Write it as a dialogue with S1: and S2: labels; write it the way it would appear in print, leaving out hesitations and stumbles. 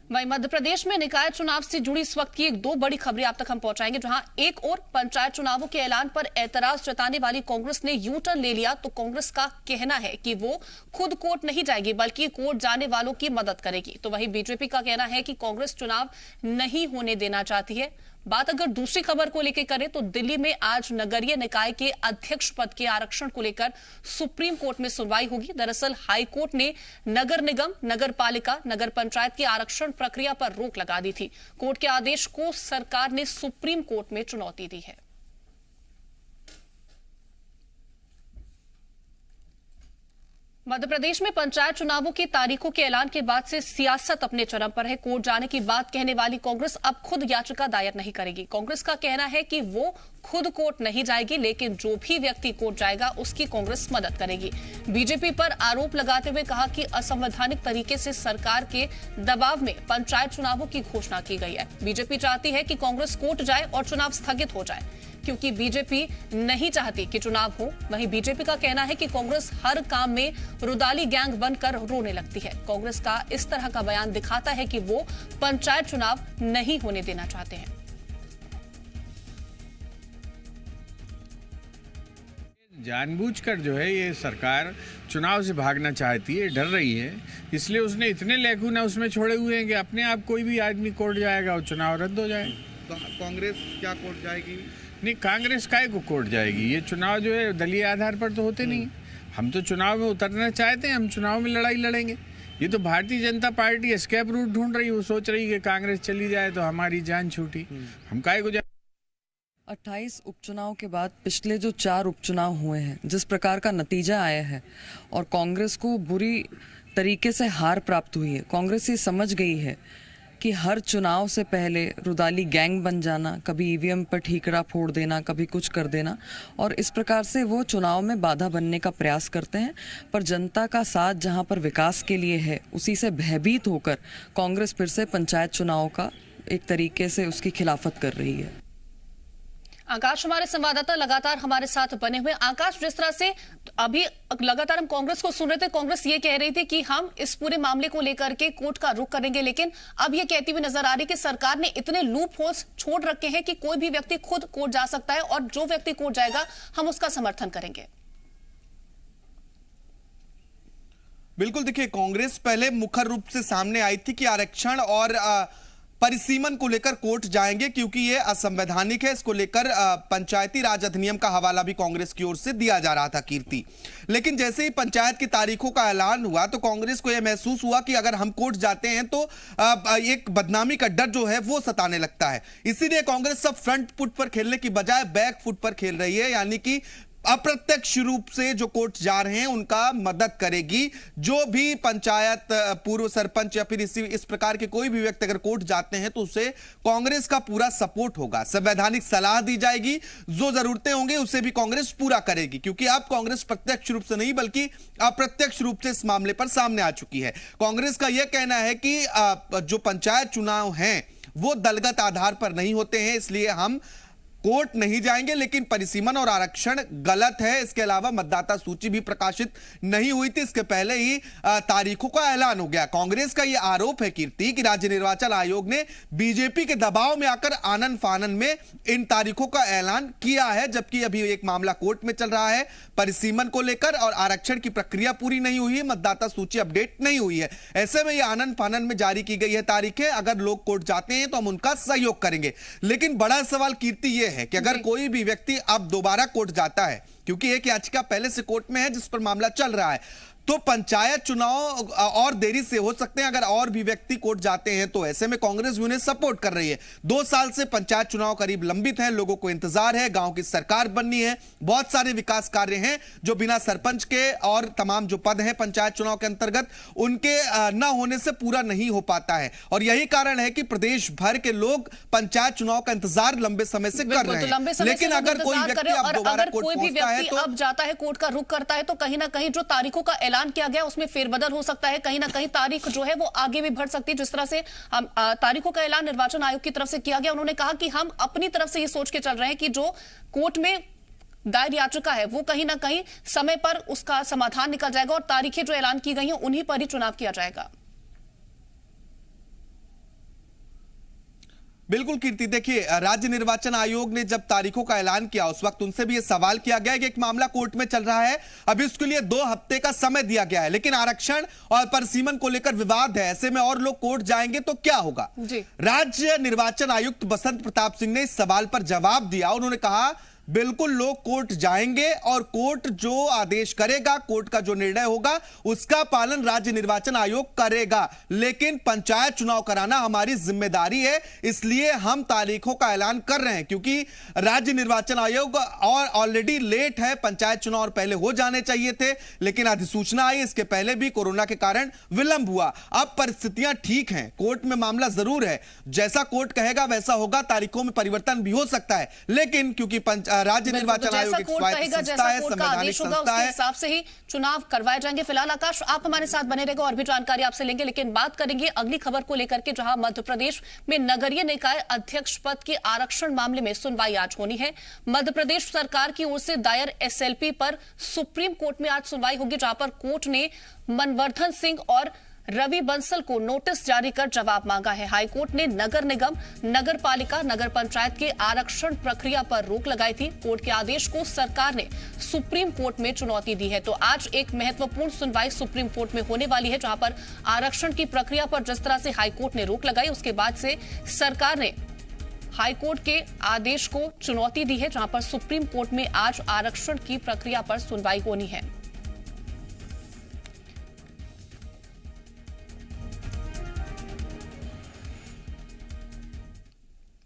S1: वहीं मध्य प्रदेश में निकाय चुनाव से जुड़ी इस वक्त की एक दो बड़ी खबरें आप तक हम पहुंचाएंगे, जहां एक और पंचायत चुनावों के ऐलान पर एतराज जताने वाली कांग्रेस ने यू टर्न ले लिया। तो कांग्रेस का कहना है कि वो खुद कोर्ट नहीं जाएगी बल्कि कोर्ट जाने वालों की मदद करेगी। तो वहीं बीजेपी का कहना है कि कांग्रेस चुनाव नहीं होने देना चाहती है। बात अगर दूसरी खबर को लेकर करें तो दिल्ली में आज नगरीय निकाय के अध्यक्ष पद के आरक्षण को लेकर सुप्रीम कोर्ट में सुनवाई होगी। दरअसल हाई कोर्ट ने नगर निगम, नगर पालिका, नगर पंचायत की आरक्षण प्रक्रिया पर रोक लगा दी थी। कोर्ट के आदेश को सरकार ने सुप्रीम कोर्ट में चुनौती दी है। मध्य प्रदेश में पंचायत चुनावों की तारीखों के ऐलान के बाद से सियासत अपने चरम पर है। कोर्ट जाने की बात कहने वाली कांग्रेस अब खुद याचिका दायर नहीं करेगी। कांग्रेस का कहना है कि वो खुद कोर्ट नहीं जाएगी, लेकिन जो भी व्यक्ति कोर्ट जाएगा उसकी कांग्रेस मदद करेगी। बीजेपी पर आरोप लगाते हुए कहा कि असंवैधानिक तरीके से सरकार के दबाव में पंचायत चुनावों की घोषणा की गई है। बीजेपी चाहती है कि कांग्रेस कोर्ट जाए और चुनाव स्थगित हो जाए, क्योंकि बीजेपी नहीं चाहती कि चुनाव हो। वहीं बीजेपी का कहना है कि कांग्रेस हर काम में रुदाली गैंग बनकर रोने लगती है। कांग्रेस का इस तरह का बयान दिखाता है कि वो पंचायत चुनाव नहीं होने देना चाहते हैं।
S2: जानबूझकर जो है ये सरकार चुनाव से भागना चाहती है, डर रही है, इसलिए उसने इतने लेखू ना उसमें छोड़े हुए हैं कि अपने आप कोई भी आदमी कोर्ट जाएगा और चुनाव रद्द हो जाए।
S3: तो कांग्रेस क्या कोर्ट जाएगी?
S2: नहीं, कांग्रेस काहे को कोर्ट जाएगी? ये चुनाव जो है दलीय आधार पर तो होते नहीं। हम तो चुनाव में उतरना चाहते हैं, हम चुनाव में लड़ाई लड़ेंगे। ये तो Bharatiya Janata party escape route ढूंढ रही है। वो सोच रही है कि कांग्रेस चली जाए तो हमारी जान छूटी। हम काहे को
S4: 28 उपचुनाव के बाद पिछले जो 4 उपचुनाव हुए हैं, जिस प्रकार का नतीजा आया है और कांग्रेस को बुरी तरीके से हार प्राप्त हुई है, कांग्रेस ये समझ गई है कि हर चुनाव से पहले रुदाली गैंग बन जाना, कभी ईवीएम पर ठीकरा फोड़ देना, कभी कुछ कर देना, और इस प्रकार से वो चुनाव में बाधा बनने का प्रयास करते हैं। पर जनता का साथ जहां पर विकास के लिए है, उसी से भयभीत होकर कांग्रेस फिर से पंचायत चुनाव का एक तरीके से उसकी खिलाफत कर रही है।
S1: आकाश हमारे संवाददाता लगातार हमारे साथ बने हुए। आकाश, जिस तरह से अभी लगातार हम कांग्रेस को सुन रहे थे, कांग्रेस ये कह रही थी कि हम इस पूरे मामले को लेकर के कोर्ट का रुख करेंगे, लेकिन अब ये कहती हुई नजर आ रही कि सरकार ने इतने लूप होल्स छोड़ रखे हैं कि कोई भी व्यक्ति खुद कोर्ट जा सकता है और जो व्यक्ति कोर्ट जाएगा हम उसका समर्थन करेंगे।
S3: बिल्कुल, देखिए, कांग्रेस पहले मुखर रूप से सामने आई थी कि आरक्षण और परिसीमन को लेकर कोर्ट जाएंगे क्योंकि ये असंवैधानिक है। इसको लेकर पंचायती राज अधिनियम का हवाला भी कांग्रेस की ओर से दिया जा रहा था, कीर्ति। लेकिन जैसे ही पंचायत की तारीखों का ऐलान हुआ तो कांग्रेस को यह महसूस हुआ कि अगर हम कोर्ट जाते हैं तो एक बदनामी का डर जो है वो सताने लगता है। इसीलिए कांग्रेस सब फ्रंट फुट पर खेलने की बजाय बैक फुट पर खेल रही है, यानी कि अप्रत्यक्ष रूप से जो कोर्ट जा रहे हैं उनका मदद करेगी। जो भी पंचायत पूर्व सरपंच या फिर इस प्रकार के कोई भी व्यक्ति अगर कोर्ट जाते हैं तो उसे कांग्रेस का पूरा सपोर्ट होगा, संवैधानिक सलाह दी जाएगी, जो जरूरतें होंगी उसे भी कांग्रेस पूरा करेगी। क्योंकि अब कांग्रेस प्रत्यक्ष रूप से नहीं बल्कि अप्रत्यक्ष रूप से इस मामले पर सामने आ चुकी है। कांग्रेस का यह कहना है कि जो पंचायत चुनाव हैं वो दलगत आधार पर नहीं होते हैं, इसलिए हम कोर्ट नहीं जाएंगे। लेकिन परिसीमन और आरक्षण गलत है। इसके अलावा मतदाता सूची भी प्रकाशित नहीं हुई थी, इसके पहले ही तारीखों का ऐलान हो गया। कांग्रेस का यह आरोप है, कीर्ति, कि राज्य निर्वाचन आयोग ने बीजेपी के दबाव में आकर आनन फानन में इन तारीखों का ऐलान किया है, जबकि अभी एक मामला कोर्ट में चल रहा है परिसीमन को लेकर और आरक्षण की प्रक्रिया पूरी नहीं हुई है, मतदाता सूची अपडेट नहीं हुई है। ऐसे में यह आनन फानन में जारी की गई है तारीखें। अगर लोग कोर्ट जाते हैं तो हम उनका सहयोग करेंगे। लेकिन बड़ा सवाल, कीर्ति, यह है कि अगर कोई भी व्यक्ति अब दोबारा कोर्ट जाता है, क्योंकि एक याचिका पहले से कोर्ट में है जिस पर मामला चल रहा है, तो पंचायत चुनाव और देरी से हो सकते हैं अगर और भी व्यक्ति कोर्ट जाते हैं तो। ऐसे में कांग्रेस भी उन्हें सपोर्ट कर रही है। 2 साल से पंचायत चुनाव करीब लंबित हैं, लोगों को इंतजार है, गांव की सरकार बननी है, बहुत सारे विकास कार्य हैं जो बिना सरपंच के और तमाम जो पद हैं पंचायत चुनाव के अंतर्गत उनके न होने से पूरा नहीं हो पाता है। और यही कारण है कि प्रदेश भर के लोग पंचायत चुनाव का इंतजार लंबे समय से कर रहे हैं। लेकिन अगर कोई व्यक्ति अब दोबारा कोर्ट पहुंचता है तो
S1: अब जाता है, कोर्ट का रुख करता है, तो कहीं ना कहीं जो तारीखों का ऐलान किया गया उसमें फेरबदल हो सकता है। कहीं ना कहीं तारीख जो है वो आगे भी बढ़ सकती है। जिस तरह से तारीखों का ऐलान निर्वाचन आयोग की तरफ से किया गया, उन्होंने कहा कि हम अपनी तरफ से ये सोच के चल रहे हैं कि जो कोर्ट में दायर याचिका है वो कहीं ना कहीं समय पर उसका समाधान निकल जाएगा और तारीखें जो ऐलान की गई हैं उन्हीं पर ही चुनाव किया जाएगा।
S3: बिल्कुल कीर्ति, देखिए राज्य निर्वाचन आयोग ने जब तारीखों का ऐलान किया उस वक्त उनसे भी यह सवाल किया गया कि एक मामला कोर्ट में चल रहा है, अभी उसके लिए 2 हफ्ते का समय दिया गया है, लेकिन आरक्षण और परिसीमन को लेकर विवाद है, ऐसे में और लोग कोर्ट जाएंगे तो क्या होगा। राज्य निर्वाचन आयुक्त बसंत प्रताप सिंह ने इस सवाल पर जवाब दिया। उन्होंने कहा बिल्कुल लोग कोर्ट जाएंगे और कोर्ट जो आदेश करेगा, कोर्ट का जो निर्णय होगा उसका पालन राज्य निर्वाचन आयोग करेगा, लेकिन पंचायत चुनाव कराना हमारी जिम्मेदारी है, इसलिए हम तारीखों का ऐलान कर रहे हैं, क्योंकि राज्य निर्वाचन आयोग और ऑलरेडी लेट है। पंचायत चुनाव और पहले हो जाने चाहिए थे, लेकिन अधिसूचना आई, इसके पहले भी कोरोना के कारण विलंब हुआ। अब परिस्थितियां ठीक हैं, कोर्ट में मामला जरूर है, जैसा कोर्ट कहेगा वैसा होगा, तारीखों में परिवर्तन भी हो सकता है, लेकिन क्योंकि राज्य निर्वाचन आयोग एक स्वायत्त संस्था है, संवैधानिक संस्था है,
S1: हिसाब से ही चुनाव करवाए जाएंगे। फिलहाल आकाश, आप हमारे साथ बने रहेंगे और भी जानकारी आपसे लेंगे, लेकिन बात करेंगे अगली खबर को लेकर के, जहां मध्य प्रदेश में नगरीय निकाय अध्यक्ष पद के आरक्षण मामले में सुनवाई आज होनी है। मध्य प्रदेश सरकार की ओर से दायर एसएलपी पर सुप्रीम कोर्ट में आज सुनवाई होगी, जहां पर कोर्ट ने मनवर्धन सिंह और रवि बंसल को नोटिस जारी कर जवाब मांगा है। हाईकोर्ट ने नगर निगम, नगर पालिका, नगर पंचायत के आरक्षण प्रक्रिया पर रोक लगाई थी। कोर्ट के आदेश को सरकार ने सुप्रीम कोर्ट में चुनौती दी है। तो आज एक महत्वपूर्ण सुनवाई सुप्रीम कोर्ट में होने वाली है, जहां पर आरक्षण की प्रक्रिया पर जिस तरह से हाईकोर्ट ने रोक लगाई, उसके बाद से सरकार ने हाईकोर्ट के आदेश को चुनौती दी है, जहां पर सुप्रीम कोर्ट में आज आरक्षण की प्रक्रिया पर सुनवाई होनी है।